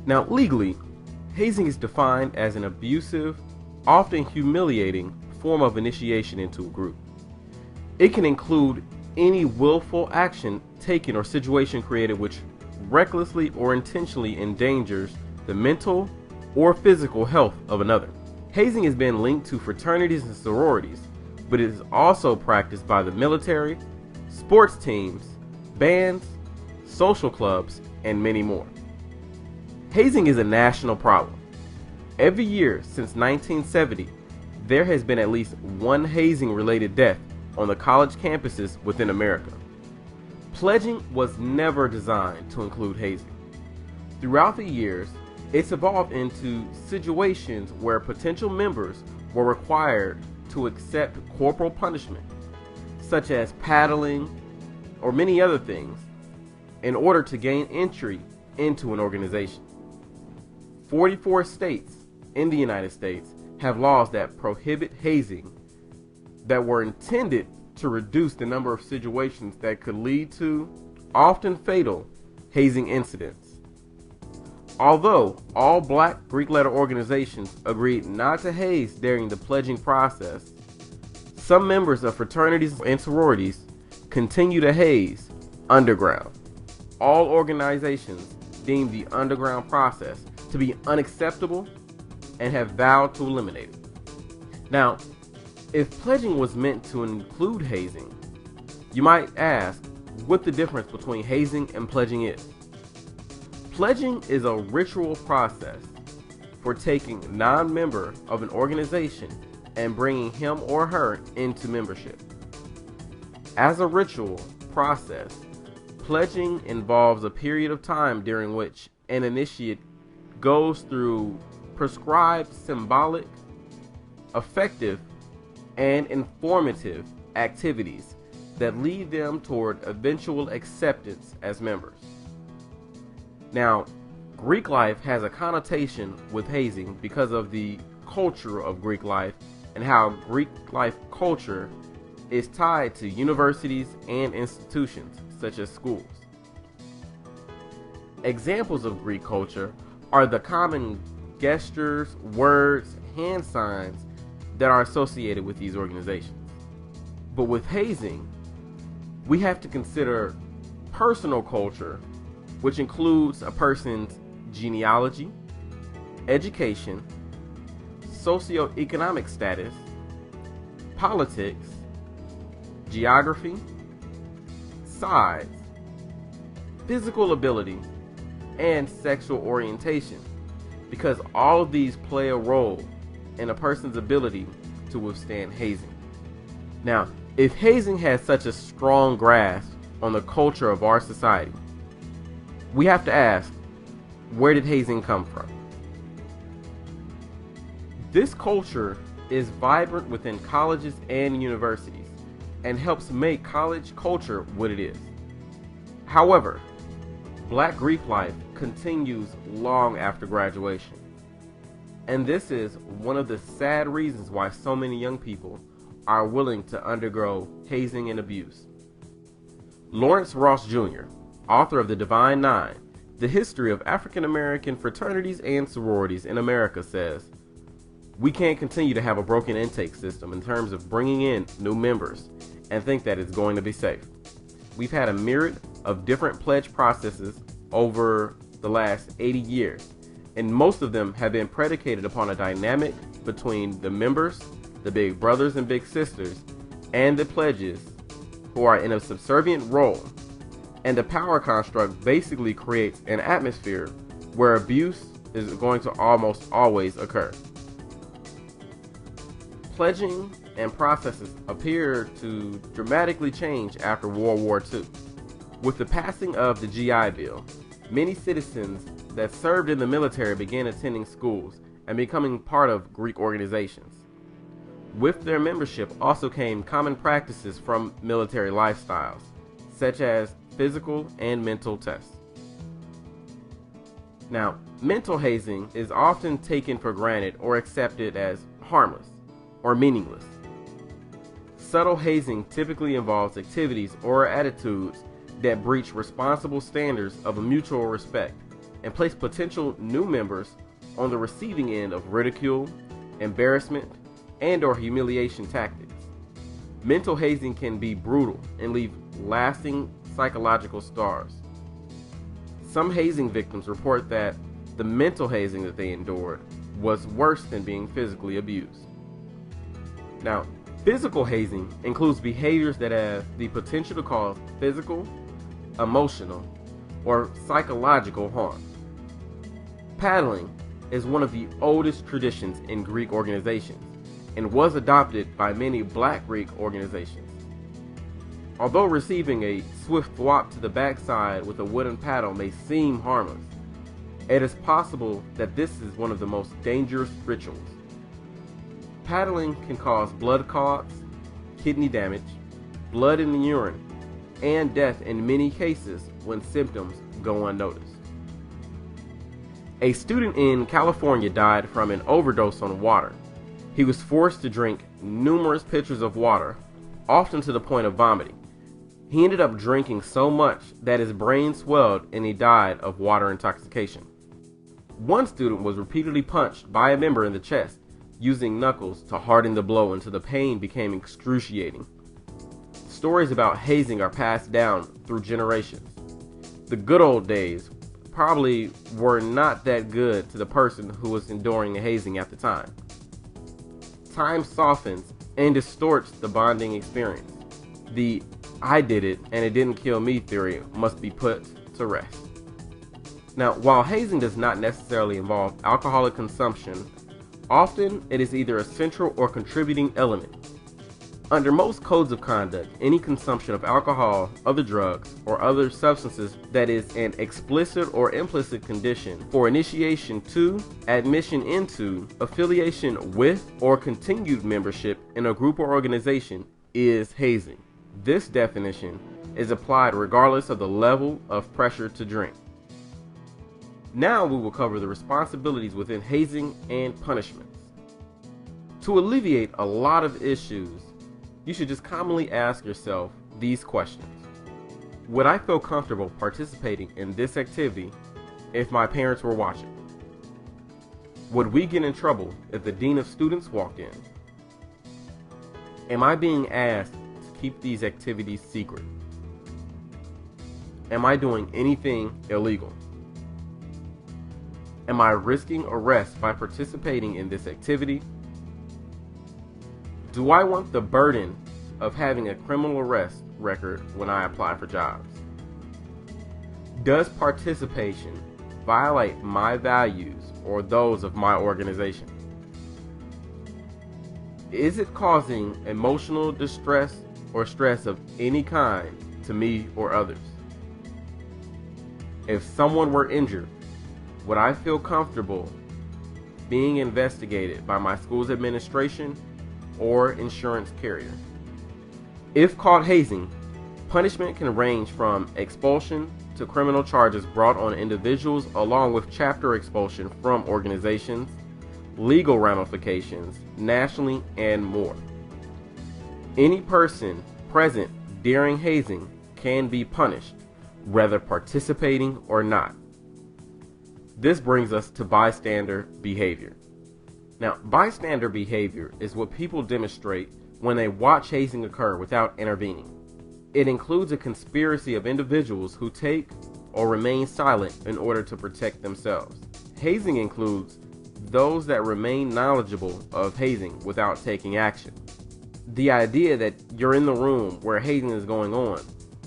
Now, legally, hazing is defined as an abusive, often humiliating form of initiation into a group. It can include any willful action taken or situation created which recklessly or intentionally endangers the mental or physical health of another. Hazing has been linked to fraternities and sororities, but it is also practiced by the military, sports teams, bands, social clubs, and many more. Hazing is a national problem. Every year since 1970, there has been at least one hazing-related death on the college campuses within America. Pledging was never designed to include hazing. Throughout the years, it's evolved into situations where potential members were required to accept corporal punishment, such as paddling or many other things, in order to gain entry into an organization. 44 states in the United States have laws that prohibit hazing that were intended to reduce the number of situations that could lead to, often fatal, hazing incidents. Although all black Greek letter organizations agreed not to haze during the pledging process, some members of fraternities and sororities continue to haze underground. All organizations deem the underground process to be unacceptable and have vowed to eliminate it. Now, if pledging was meant to include hazing, you might ask what the difference between hazing and pledging is. Pledging is a ritual process for taking a non-member of an organization and bringing him or her into membership. As a ritual process, pledging involves a period of time during which an initiate goes through prescribed symbolic, effective, and informative activities that lead them toward eventual acceptance as members. Now, Greek life has a connotation with hazing because of the culture of Greek life and how Greek life culture is tied to universities and institutions such as schools. Examples of Greek culture are the common gestures, words, hand signs that are associated with these organizations. But with hazing, we have to consider personal culture, which includes a person's genealogy, education, socioeconomic status, politics, geography, size, physical ability, and sexual orientation, because all of these play a role in a person's ability to withstand hazing. Now, if hazing has such a strong grasp on the culture of our society, we have to ask, where did hazing come from? This culture is vibrant within colleges and universities and helps make college culture what it is. However, Black Greek life continues long after graduation. And this is one of the sad reasons why so many young people are willing to undergo hazing and abuse. Lawrence Ross Jr., author of The Divine Nine, The History of African American Fraternities and Sororities in America, says, "We can't continue to have a broken intake system in terms of bringing in new members and think that it's going to be safe. We've had a myriad of different pledge processes over the last 80 years, and most of them have been predicated upon a dynamic between the members, the big brothers and big sisters, and the pledges, who are in a subservient role, and the power construct basically creates an atmosphere where abuse is going to almost always occur." Pledging and processes appear to dramatically change after World War II. With the passing of the GI Bill, many citizens that served in the military began attending schools and becoming part of Greek organizations. With their membership also came common practices from military lifestyles, such as physical and mental tests. Now, mental hazing is often taken for granted or accepted as harmless or meaningless. Subtle hazing typically involves activities or attitudes that breach responsible standards of mutual respect and place potential new members on the receiving end of ridicule, embarrassment, and/or humiliation tactics. Mental hazing can be brutal and leave lasting psychological scars. Some hazing victims report that the mental hazing that they endured was worse than being physically abused. Now, physical hazing includes behaviors that have the potential to cause physical, emotional, or psychological harm. Paddling is one of the oldest traditions in Greek organizations and was adopted by many Black Greek organizations. Although receiving a swift thwop to the backside with a wooden paddle may seem harmless, it is possible that this is one of the most dangerous rituals. Paddling can cause blood clots, kidney damage, blood in the urine, and death in many cases when symptoms go unnoticed. A student in California died from an overdose on water. He was forced to drink numerous pitchers of water, often to the point of vomiting. He ended up drinking so much that his brain swelled and he died of water intoxication. One student was repeatedly punched by a member in the chest, using knuckles to harden the blow until the pain became excruciating. Stories about hazing are passed down through generations. The good old days probably were not that good to the person who was enduring the hazing at the time. Time softens and distorts the bonding experience. The "I did it and it didn't kill me" theory must be put to rest. Now, while hazing does not necessarily involve alcoholic consumption, often it is either a central or contributing element. Under most codes of conduct, any consumption of alcohol, other drugs, or other substances that is an explicit or implicit condition for initiation to, admission into, affiliation with, or continued membership in a group or organization is hazing. This definition is applied regardless of the level of pressure to drink. Now we will cover the responsibilities within hazing and punishments. To alleviate a lot of issues, you should just commonly ask yourself these questions. Would I feel comfortable participating in this activity if my parents were watching? Would we get in trouble if the dean of students walked in? Am I being asked to keep these activities secret? Am I doing anything illegal? Am I risking arrest by participating in this activity? Do I want the burden of having a criminal arrest record when I apply for jobs? Does participation violate my values or those of my organization? Is it causing emotional distress or stress of any kind to me or others? If someone were injured, would I feel comfortable being investigated by my school's administration or insurance carrier? If caught hazing, punishment can range from expulsion to criminal charges brought on individuals, along with chapter expulsion from organizations, legal ramifications nationally, and more. Any person present during hazing can be punished, whether participating or not. This brings us to bystander behavior. Now, bystander behavior is what people demonstrate when they watch hazing occur without intervening. It includes a conspiracy of individuals who take or remain silent in order to protect themselves. Hazing includes those that remain knowledgeable of hazing without taking action. The idea that you're in the room where hazing is going on,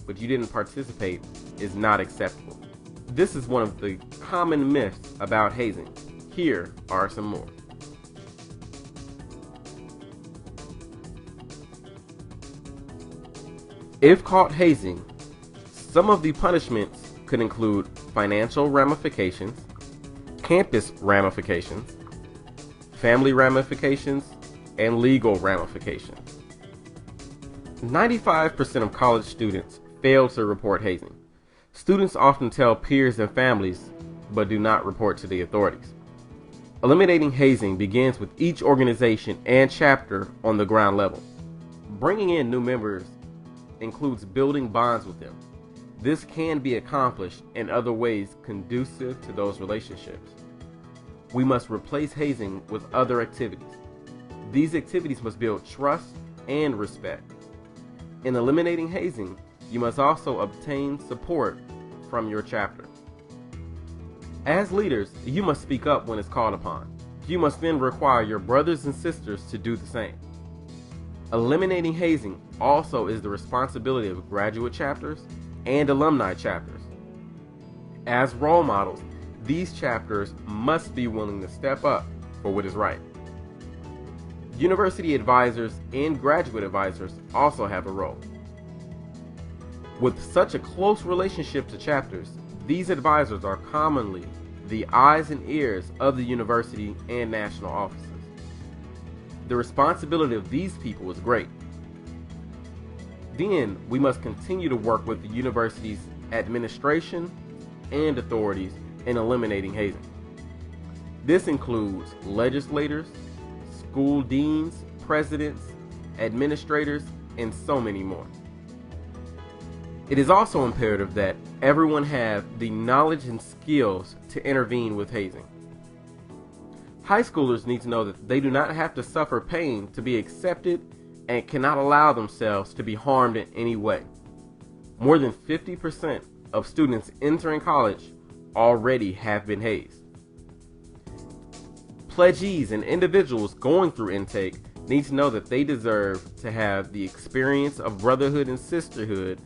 but you didn't participate, is not acceptable. This is one of the common myths about hazing. Here are some more. If caught hazing, some of the punishments could include financial ramifications, campus ramifications, family ramifications, and legal ramifications. 95% of college students fail to report hazing. Students often tell peers and families, but do not report to the authorities. Eliminating hazing begins with each organization and chapter on the ground level. Bringing in new members includes building bonds with them. this can be accomplished in other ways conducive to those relationships. We must replace hazing with other activities. These activities must build trust and respect. In eliminating hazing, you must also obtain support from your chapter. As leaders, you must speak up when it's called upon. You must then require your brothers and sisters to do the same. Eliminating hazing also is the responsibility of graduate chapters and alumni chapters. As role models, these chapters must be willing to step up for what is right. University advisors and graduate advisors also have a role. With such a close relationship to chapters, these advisors are commonly the eyes and ears of the university and national offices. The responsibility of these people is great. Then we must continue to work with the university's administration and authorities in eliminating hazing. This includes legislators, school deans, presidents, administrators, and so many more. It is also imperative that everyone have the knowledge and skills to intervene with hazing. High schoolers need to know that they do not have to suffer pain to be accepted and cannot allow themselves to be harmed in any way. More than 50% of students entering college already have been hazed. Pledgees and individuals going through intake need to know that they deserve to have the experience of brotherhood and sisterhood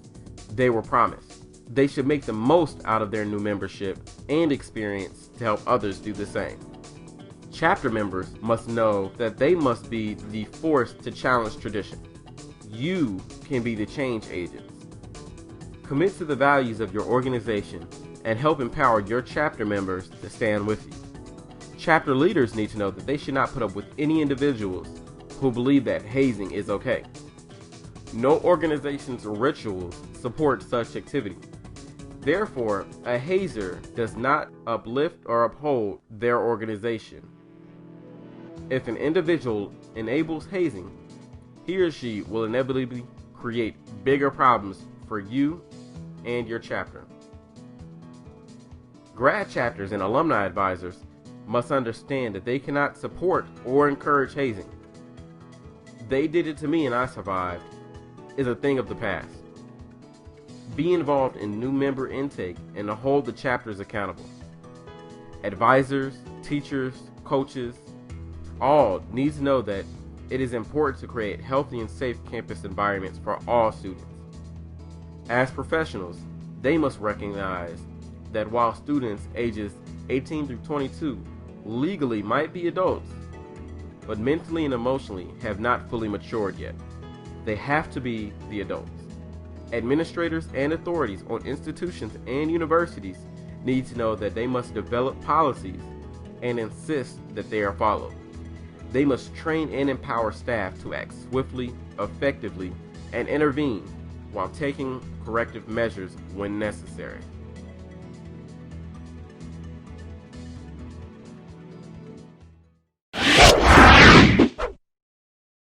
they were promised. They should make the most out of their new membership and experience to help others do the same. Chapter members must know that they must be the force to challenge tradition. You can be the change agents. Commit to the values of your organization and help empower your chapter members to stand with you. Chapter leaders need to know that they should not put up with any individuals who believe that hazing is okay. No organization's rituals support such activity. Therefore, a hazer does not uplift or uphold their organization. If an individual enables hazing, he or she will inevitably create bigger problems for you and your chapter. Grad chapters and alumni advisors must understand that they cannot support or encourage hazing. They did it to me and I survived is a thing of the past. Be involved in new member intake and to hold the chapters accountable. Advisors, teachers, coaches, all need to know that it is important to create healthy and safe campus environments for all students. As professionals, they must recognize that while students ages 18 through 22 legally might be adults, but mentally and emotionally have not fully matured yet, they have to be the adults. Administrators and authorities on institutions and universities need to know that they must develop policies and insist that they are followed. They must train and empower staff to act swiftly, effectively, and intervene while taking corrective measures when necessary.